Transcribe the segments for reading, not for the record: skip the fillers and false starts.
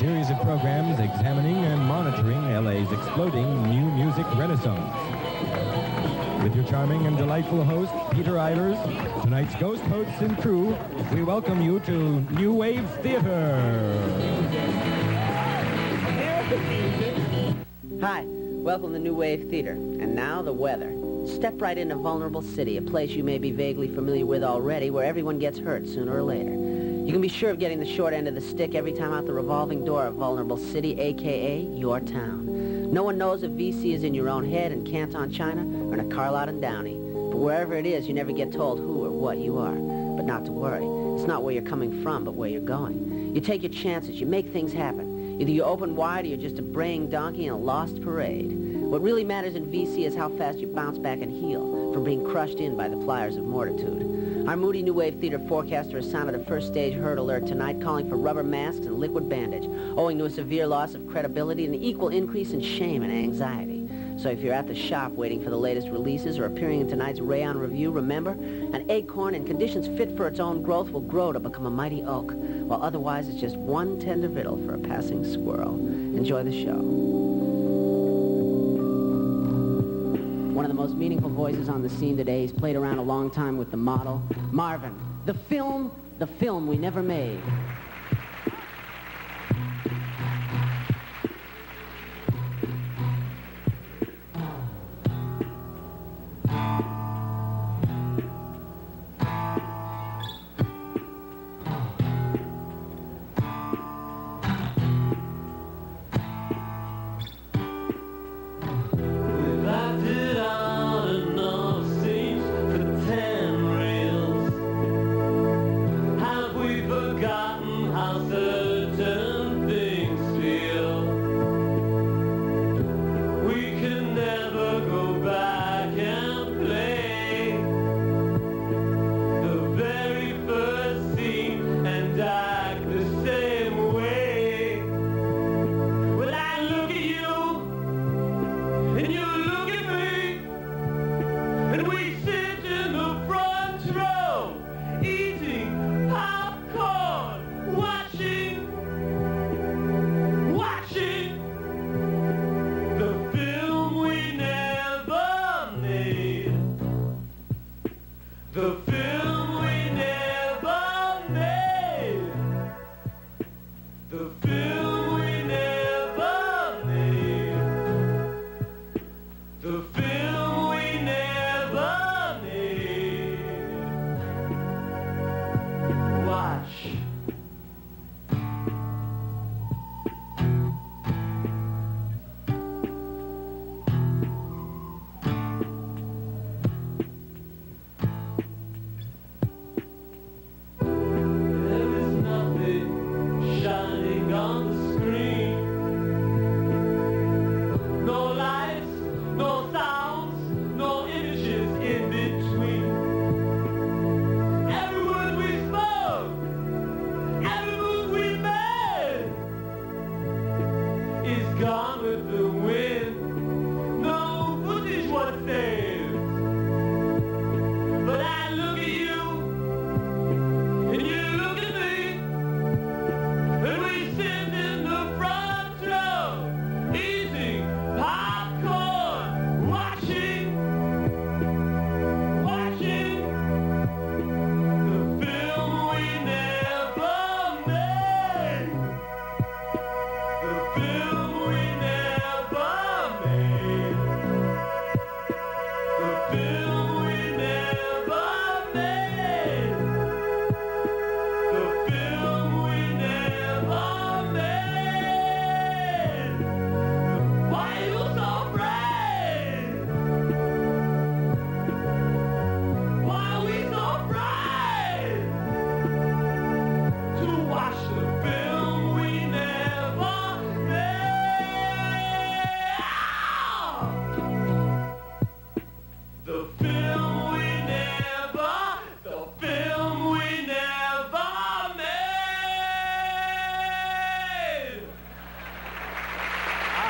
series of programs examining and monitoring LA's exploding new music renaissance. With your charming and delightful host, Peter Ivers, tonight's ghost hosts and crew, we welcome you to New Wave Theater. Hi, welcome to New Wave Theater. And now the weather. Step right into Vulnerable City, a place you may be vaguely familiar with already, where everyone gets hurt sooner or later. You can be sure of getting the short end of the stick every time out the revolving door of Vulnerable City, a.k.a. your town. No one knows if VC is in your own head in Canton, China, or in a car lot in Downey. But wherever it is, you never get told who or what you are. But not to worry. It's not where you're coming from, but where you're going. You take your chances. You make things happen. Either you open wide or you're just a braying donkey in a lost parade. What really matters in VC is how fast you bounce back and heal from being crushed in by the pliers of mortitude. Our moody New Wave Theater forecaster has sounded a first stage herd alert tonight, calling for rubber masks and liquid bandage, owing to a severe loss of credibility and an equal increase in shame and anxiety. So if you're at the shop waiting for the latest releases or appearing in tonight's Rayon Review, remember, an acorn in conditions fit for its own growth will grow to become a mighty oak, while otherwise it's just one tender victual for a passing squirrel. Enjoy the show. One of the most meaningful voices on the scene today. He's played around a long time with the model, Marvin. The film we never made.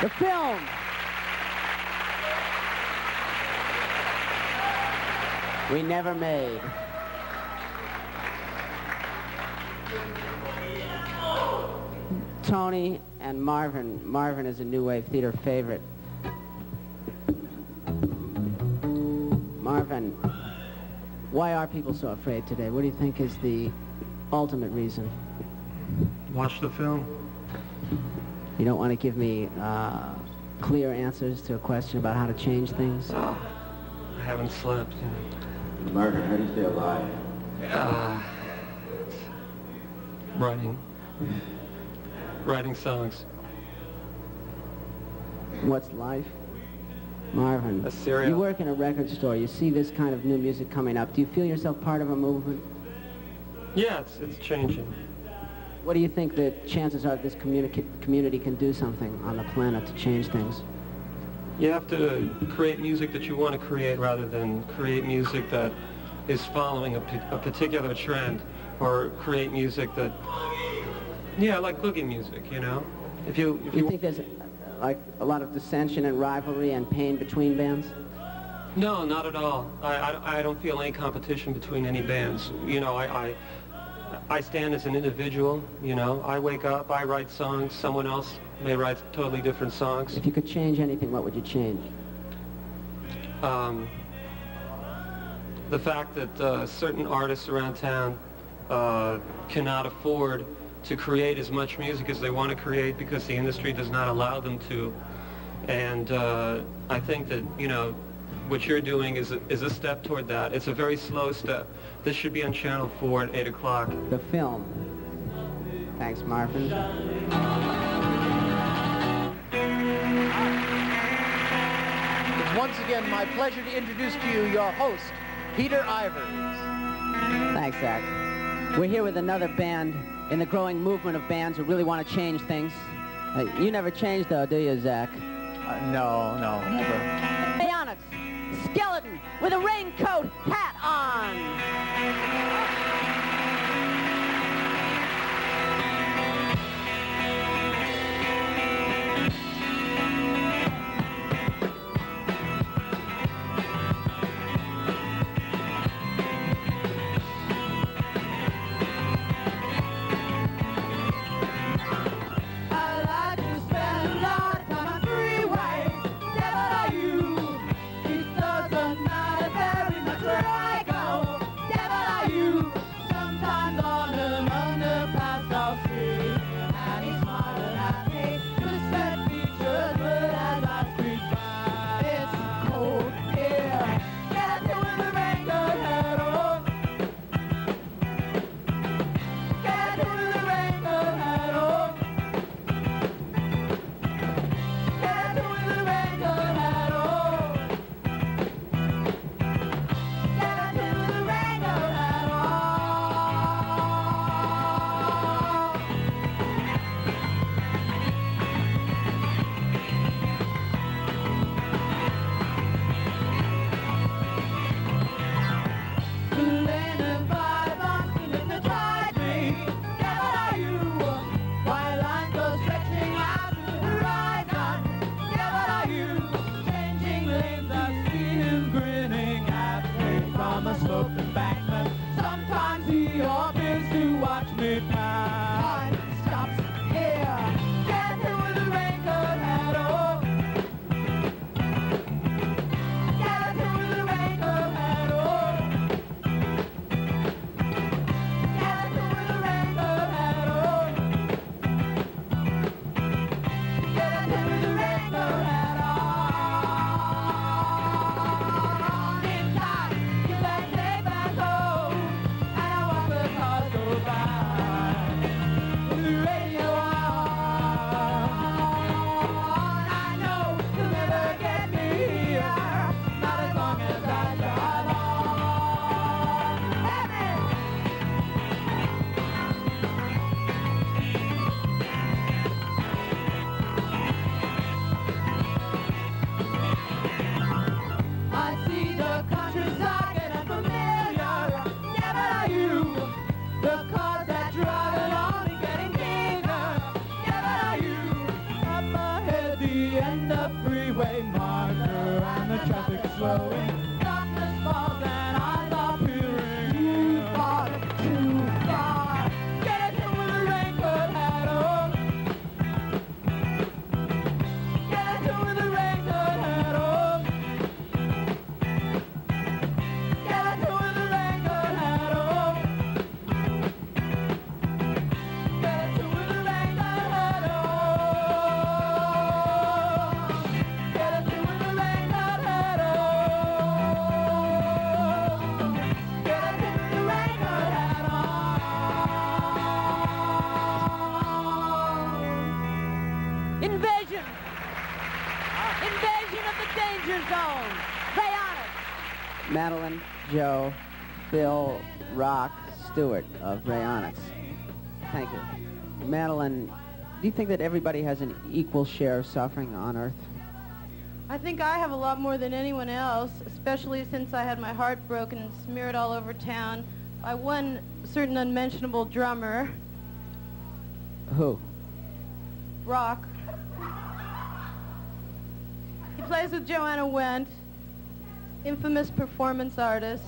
The film. We never made. Tony and Marvin. Marvin is a New Wave Theater favorite. Marvin, why are people so afraid today? What do you think is the ultimate reason? Watch the film. You don't want to give me clear answers to a question about how to change things? I haven't slept. Marvin, how do you stay alive? Writing songs. What's life? Marvin, you work in a record store. You see this kind of new music coming up. Do you feel yourself part of a movement? Yeah, it's changing. What do you think the chances are that this community can do something on the planet to change things? You have to create music that you want to create rather than create music that is following a particular trend, or create music that, yeah, like boogie music, you know? If you think there's like a lot of dissension and rivalry and pain between bands? No, not at all. I don't feel any competition between any bands. You know, I stand as an individual, you know. I wake up, I write songs, someone else may write totally different songs. If you could change anything, what would you change? The fact that certain artists around town cannot afford to create as much music as they want to create because the industry does not allow them to. And I think that, you know, what you're doing is a step toward that. It's a very slow step. This should be on Channel 4 at 8 o'clock. The film. Thanks, Marvin. It's once again my pleasure to introduce to you your host, Peter Ivers. Thanks, Zach. We're here with another band in the growing movement of bands who really want to change things. You never change, though, do you, Zach? No, never. Rayonics, skeleton with a raincoat hat on. Meline, Joe, Bill, Rock, Stewart of Rayonics. Thank you. Meline, do you think that everybody has an equal share of suffering on Earth? I think I have a lot more than anyone else, especially since I had my heart broken and smeared all over town by one certain unmentionable drummer. Who? Rock. He plays with Joanna Wendt, infamous performance artist.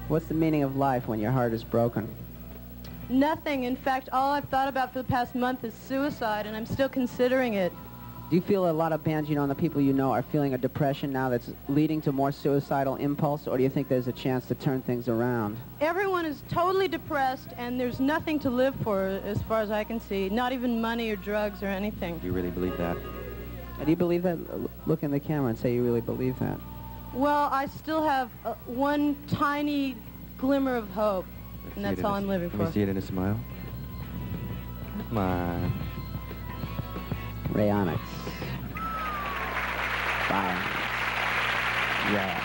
What's the meaning of life when your heart is broken? Nothing. In fact, all I've thought about for the past month is suicide, and I'm still considering it. Do you feel a lot of bands you know and the people you know are feeling a depression now that's leading to more suicidal impulse, or do you think there's a chance to turn things around? Everyone is totally depressed, and there's nothing to live for as far as I can see, not even money or drugs or anything. Do you really believe that? Do you believe that? Look in the camera and say you really believe that. Well, I still have one tiny glimmer of hope, and that's all I'm living for. Let me see it in a smile. Come on. Rayonics. Bye. Yeah.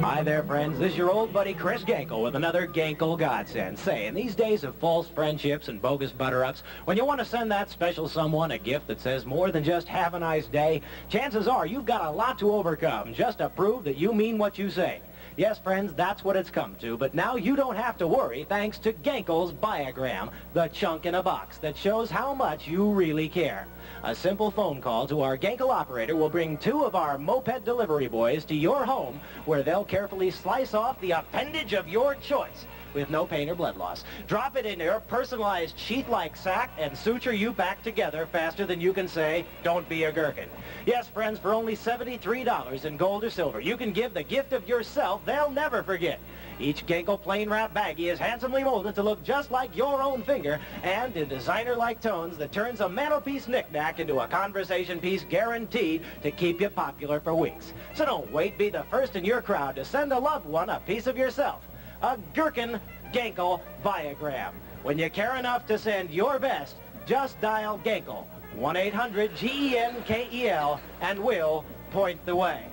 Hi there, friends. This is your old buddy Chris Genko with another Genko Godsend. Say, in these days of false friendships and bogus butter-ups, when you want to send that special someone a gift that says more than just have a nice day, chances are you've got a lot to overcome just to prove that you mean what you say. Yes, friends, that's what it's come to, but now you don't have to worry thanks to Genko's biogram, the chunk in a box that shows how much you really care. A simple phone call to our Genko operator will bring 2 of our moped delivery boys to your home, where they'll carefully slice off the appendage of your choice with no pain or blood loss. Drop it in your personalized sheet-like sack and suture you back together faster than you can say, "Don't be a gherkin." Yes, friends, for only $73 in gold or silver, you can give the gift of yourself they'll never forget. Each Genko plain wrap baggie is handsomely molded to look just like your own finger, and in designer-like tones that turns a mantelpiece knick-knack into a conversation piece guaranteed to keep you popular for weeks. So don't wait, be the first in your crowd to send a loved one a piece of yourself. A gherkin Genko biogram. When you care enough to send your best, just dial Genko, 1-800-GENKEL, and we'll point the way.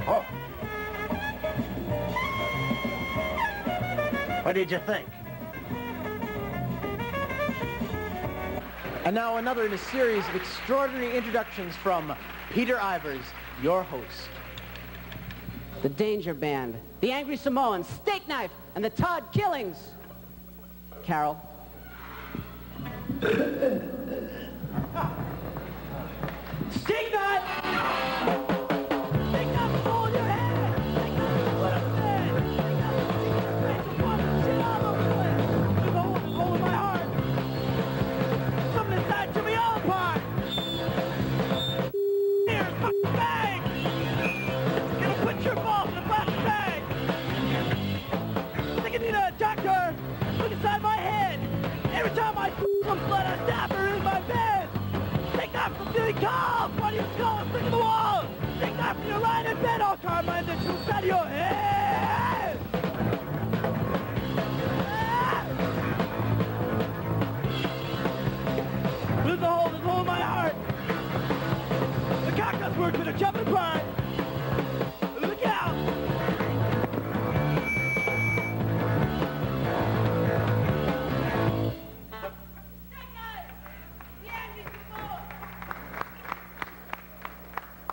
Oh. What did you think? And now another in a series of extraordinary introductions from Peter Ivers, your host. The Danger Band, the Angry Samoans, Steak Knife, and the Todd Killings. Carol. Steak knife! Steak knife, hold your head! Steak knife, put up the bed! Steak knife, shit all over the place! There's a hole in my heart! Something inside took me all apart! Here's my bag! Gonna put your balls in a plastic bag! I think I need a doctor! Look inside my head! Every time I some blood, I stab her in my bed! Take that from the cough! Why do you skull and stick in the wall? Take that from your line in bed! I'll carve my initials out of your head! There's a hole in my heart! The cactus works with a jumping part! Look out!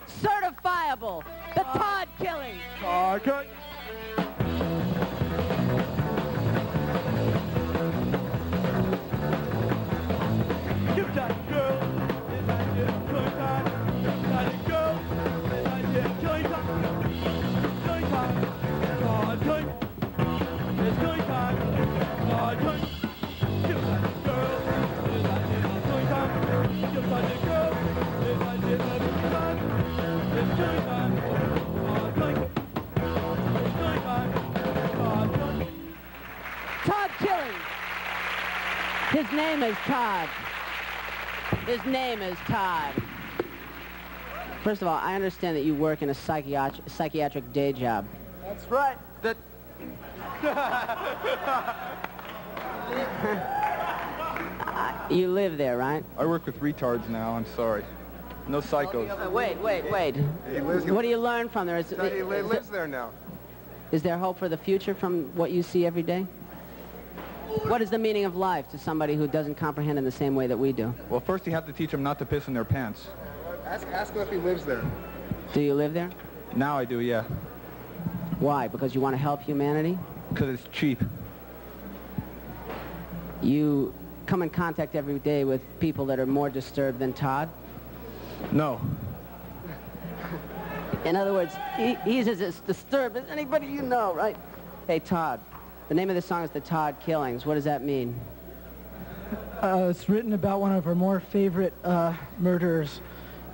Certifiable, the Todd Killings. Okay. Give time, girl. It's like this, killing time. Time, girl. It's like this, killing time. Killing time. Todd Killings. It's killing time. Todd Killings. Give time, girl. It's like this, killing time. Give time, girl. It's like this, killing time. It's killing time. Todd Killings. It's killing time. Todd Killings. Todd Killings. His name is Todd. His name is Todd. First of all, I understand that you work in a psychiatric day job. That's right. You live there, right? I work with retards now, I'm sorry. No psychos. Wait. What do you learn from there? He lives there now. Is there hope for the future from what you see every day? What is the meaning of life to somebody who doesn't comprehend in the same way that we do? Well, first you have to teach them not to piss in their pants. Ask him if he lives there. Do you live there? Now I do, yeah. Why? Because you want to help humanity? Because it's cheap. You come in contact every day with people that are more disturbed than Todd? No. In other words, he's as disturbed as anybody you know, right? Hey, Todd, the name of the song is The Todd Killings. What does that mean? It's written about one of our more favorite murderers.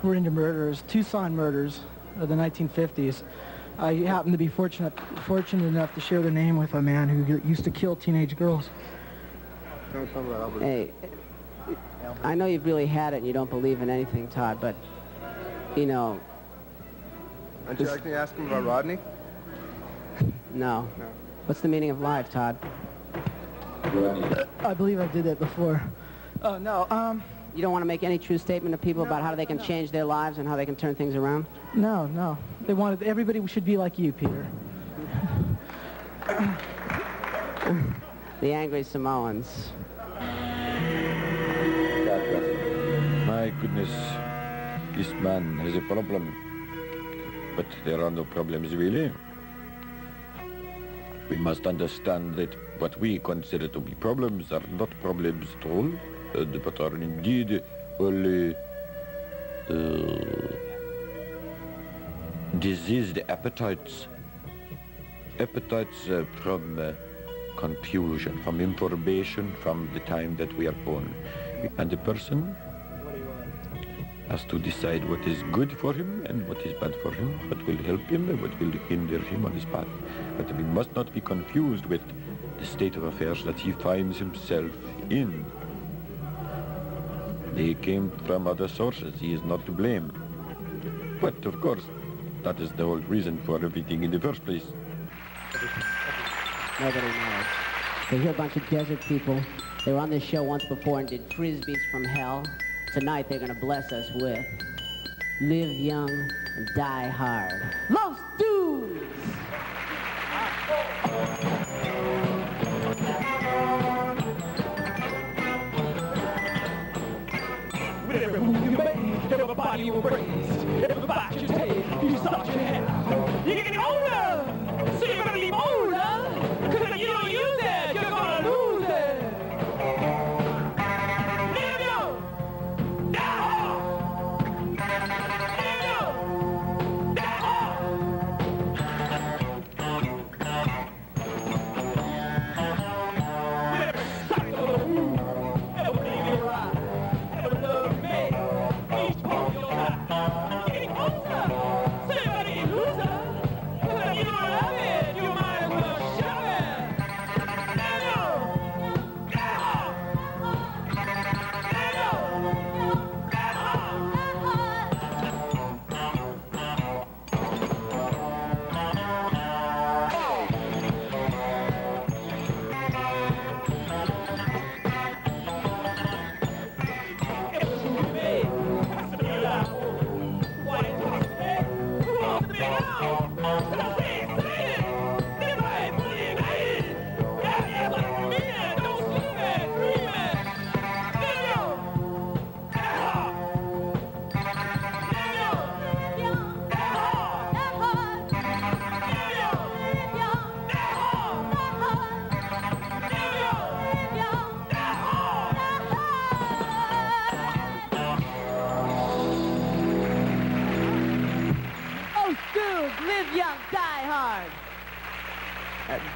We're into murderers, Tucson murders of the 1950s. I happen to be fortunate enough to share the name with a man who used to kill teenage girls. Hey, I know you've really had it and you don't believe in anything, Todd, but, you know... Aren't you actually asking about Rodney? No. What's the meaning of life, Todd? I believe I did that before. Oh, no, You don't want to make any true statement to people about how they can change their lives and how they can turn things around? No. Everybody should be like you, Peter. The Angry Samoans. My goodness, this man has a problem. But there are no problems really. We must understand that what we consider to be problems are not problems at all, but are indeed only diseased appetites. Appetites from confusion, from information from the time that we are born. And the person has to decide what is good for him and what is bad for him, what will help him and what will hinder him on his path. But we must not be confused with the state of affairs that he finds himself in. They came from other sources. He is not to blame. But, of course, that is the whole reason for everything in the first place. Nobody knows. They're a bunch of desert people. They were on this show once before and did Frisbees from Hell. Tonight they're going to bless us with Live Young and Die Hard. Los Dudes! With every move you make, every body you embrace, every bite you take, you start your hair. You're getting older, so you better be bolder, because if you don't use it, you're gonna lose it. Live young, die hard. Live young, die hard. With every cycle of the moon, every believe you ride.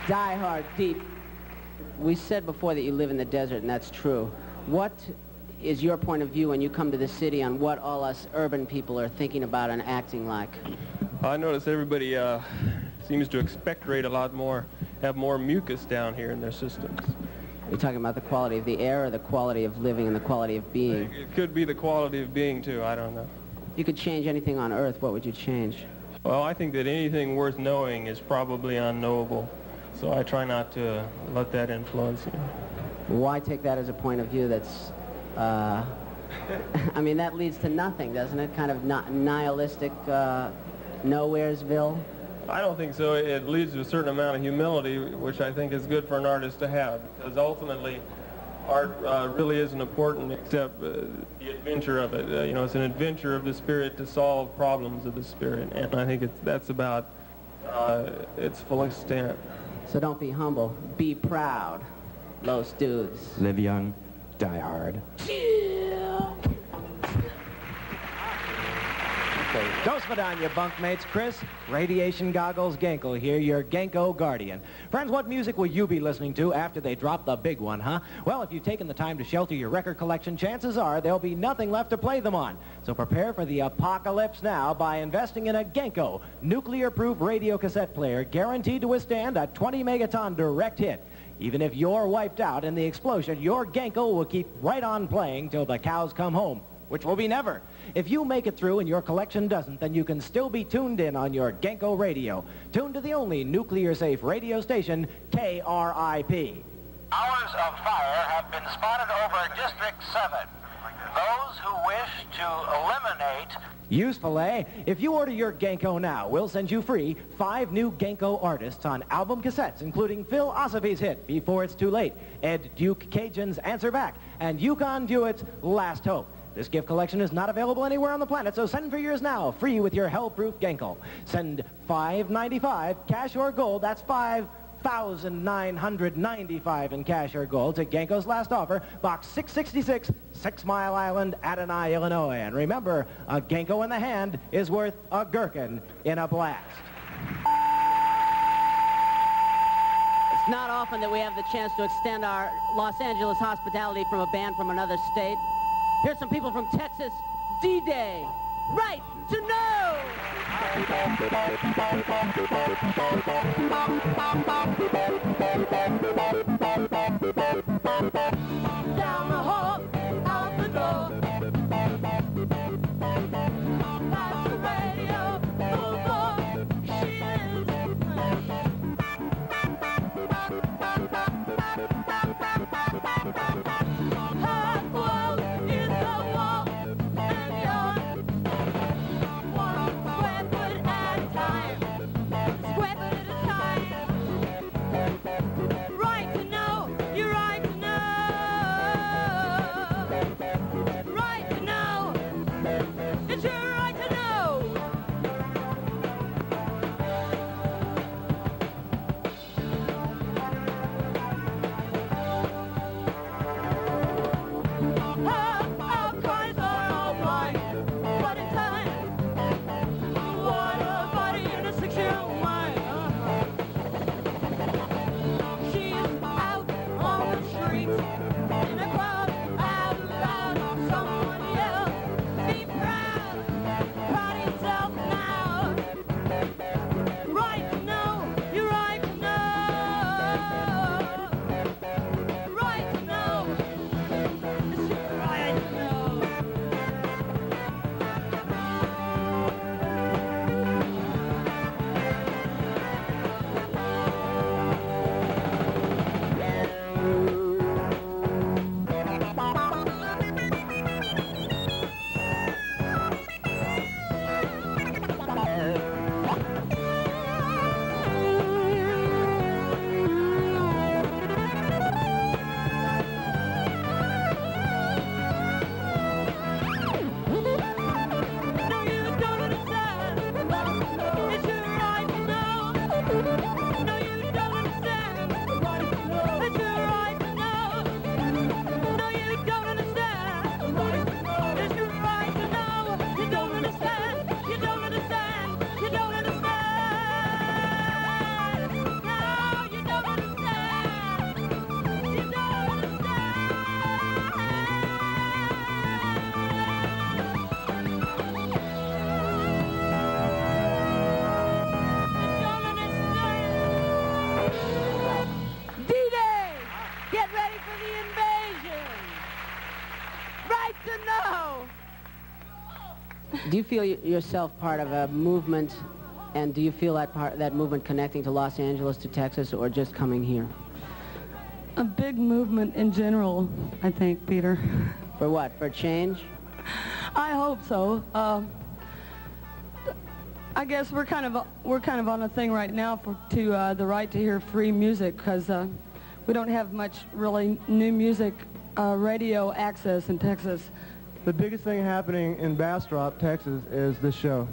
Die hard, deep. We said before that you live in the desert, and that's true. What is your point of view when you come to the city on what all us urban people are thinking about and acting like? I notice everybody seems to expectorate a lot more, have more mucus down here in their systems. You're talking about the quality of the air or the quality of living and the quality of being? It could be the quality of being, too. I don't know. You could change anything on Earth. What would you change? Well, I think that anything worth knowing is probably unknowable. So I try not to let that influence you. Why take that as a point of view that's, I mean, that leads to nothing, doesn't it? Kind of nihilistic, nowheresville? I don't think so. It leads to a certain amount of humility, which I think is good for an artist to have, because ultimately art really isn't important except the adventure of it. You know, it's an adventure of the spirit to solve problems of the spirit, and I think that's about its full extent. So don't be humble. Be proud. Los dudes. Live young, die hard. Dos Vidania, bunkmates. Chris, Radiation Goggles Genko here, your Genko guardian. Friends, what music will you be listening to after they drop the big one, huh? Well, if you've taken the time to shelter your record collection, chances are there'll be nothing left to play them on. So prepare for the apocalypse now by investing in a Genko nuclear-proof radio cassette player guaranteed to withstand a 20-megaton direct hit. Even if you're wiped out in the explosion, your Genko will keep right on playing till the cows come home, which will be never. If you make it through and your collection doesn't, then you can still be tuned in on your Genko radio. Tuned to the only nuclear-safe radio station, KRIP. Hours of fire have been spotted over District 7. Those who wish to eliminate... Useful, eh? If you order your Genko now, we'll send you free 5 new Genko artists on album cassettes, including Phil Ossipy's hit, Before It's Too Late, Ed Duke Cajun's Answer Back, and Yukon Dewitt's Last Hope. This gift collection is not available anywhere on the planet, so send for yours now, free with your hell-proof Genko. Send $5.95, cash or gold. That's $5,995 in cash or gold to Genko's last offer, Box 666, 6 Mile Island, Adonai, Illinois. And remember, a Genko in the hand is worth a gherkin in a blast. It's not often that we have the chance to extend our Los Angeles hospitality from a band from another state. Here's some people from Texas. D-Day. Right to know. Down the hall, out the door. That's the radio. She is. Her world is the wall, and you're one square foot at a time. Square foot at a time. Right to know, you're right to know. Right to know, it's your right to know. Our cries are all blind, but in time, what a body in a 6-year-old mind. She's out on the streets, in a crowd, out loud, someone yell, be proud, proud of yourself now. Right to know, you're right to know. Right to know, it's your right to know. No, you don't understand. It's your right to know. No, you don't understand. It's your right to know. No, you don't understand. It's your right to know. You don't understand. You don't understand. You don't understand. No, you don't understand. You don't D-Day! Get ready for the invasion! Right to know! Do you feel yourself part of a movement, and do you feel that movement connecting to Los Angeles, to Texas, or just coming here? A big movement in general, I think, Peter. For what? For change? I hope so. I guess we're kind of on a thing right now to the right to hear free music, because we don't have much really new music radio access in Texas. The biggest thing happening in Bastrop, Texas, is this show.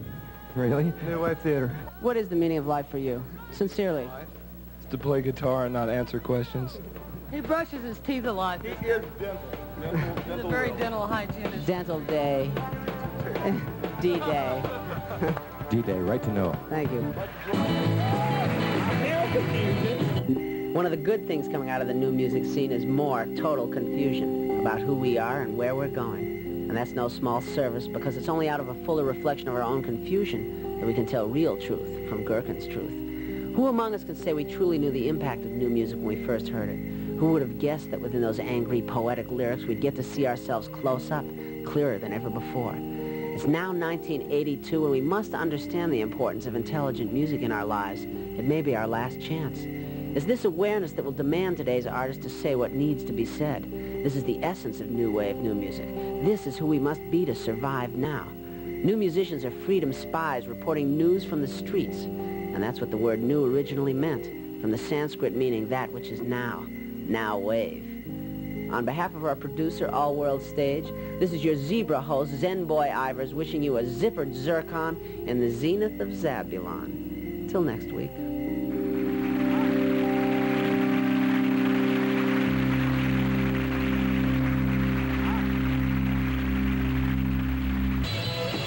Really? New Wave Theater. What is the meaning of life for you? Sincerely. It's to play guitar and not answer questions. He brushes his teeth a lot. He is dental. He's a very dental hygienist. Dental day. D-Day. D-Day, right to know. Thank you. One of the good things coming out of the new music scene is more total confusion about who we are and where we're going. And that's no small service, because it's only out of a fuller reflection of our own confusion that we can tell real truth from Gherkin's truth. Who among us can say we truly knew the impact of new music when we first heard it? Who would have guessed that within those angry, poetic lyrics we'd get to see ourselves close up, clearer than ever before? It's now 1982, and we must understand the importance of intelligent music in our lives. It may be our last chance. It's this awareness that will demand today's artists to say what needs to be said. This is the essence of new wave, new music. This is who we must be to survive now. New musicians are freedom spies reporting news from the streets. And that's what the word new originally meant, from the Sanskrit meaning that which is now wave. On behalf of our producer, All World Stage, this is your zebra host, Zen Boy Ivers, wishing you a zippered zircon in the zenith of Zabulon. Till next week.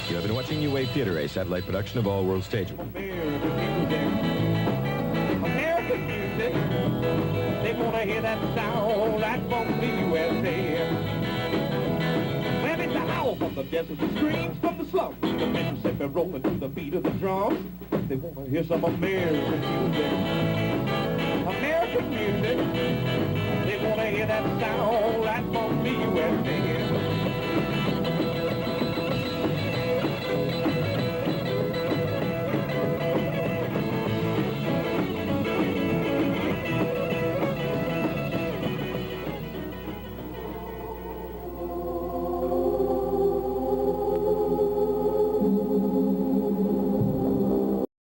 You have been watching New Wave Theater, a satellite production of All World Stage. American music, they want to hear that sound right from the USA. Well, it's a howl from the desert, the screams from the slums, the Mississippi rolling to the beat of the drums. They want to hear some American music. American music, they want to hear that sound right from the USA.